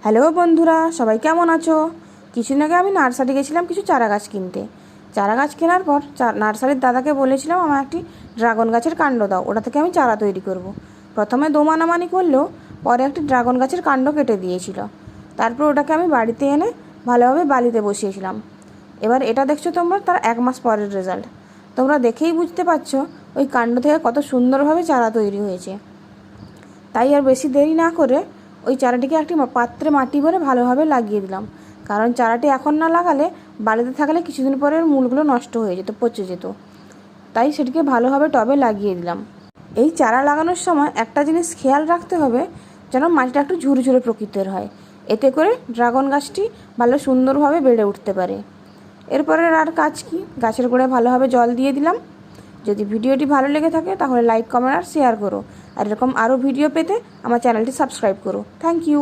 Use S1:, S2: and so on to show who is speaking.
S1: Hello বন্ধুরা, সবাই কেমন আছো? কিছুদিন আগে আমি নার্সারি গেছিলাম কিছু চারা গাছ কিনতে। চারা গাছ কেনার পর নার্সারির দাদাকে বলেছিলাম আমার একটি ড্রাগন গাছের কাণ্ড দাও, ওটা থেকে আমি চারা তৈরি করব। প্রথমে দোমানামানি করলেও পরে একটি ড্রাগন গাছের কাণ্ড কেটে দিয়েছিল। তারপর ওটাকে আমি বাড়িতে এনে ভালোভাবে বালিতে বসিয়েছিলাম। এবার এটা দেখছো তোমরা তার 1 মাস পরের রেজাল্ট। তোমরা দেখেই বুঝতে পারছো ওই কাণ্ড থেকে কত সুন্দরভাবে চারা তৈরি হয়েছে। তাই আর বেশি দেরি না করে ওই চারাটিকে একটি পাত্রে মাটি ভরে ভালোভাবে লাগিয়ে দিলাম। কারণ চারাটি এখন না লাগালে বাড়িতে থাকলে কিছুদিন পরে মূলগুলো নষ্ট হয়ে যেত, পচে যেত। তাই সেটিকে ভালোভাবে টবে লাগিয়ে দিলাম। এই চারা লাগানোর সময় একটা জিনিস খেয়াল রাখতে হবে, যেন মাটিটা একটু ঝুরঝুরে প্রকৃতির হয়, এতে করে ড্রাগন গাছটি ভালো সুন্দরভাবে বেড়ে উঠতে পারে। এরপরে আর কাজ কি, গাছের গোড়ায় ভালোভাবে জল দিয়ে দিলাম। যদি ভিডিওটি ভালো লেগে থাকে তাহলে লাইক, কমেন্ট আর শেয়ার করো। আর এরকম আরও ভিডিও পেতে আমার চ্যানেলটি সাবস্ক্রাইব করো। Thank you.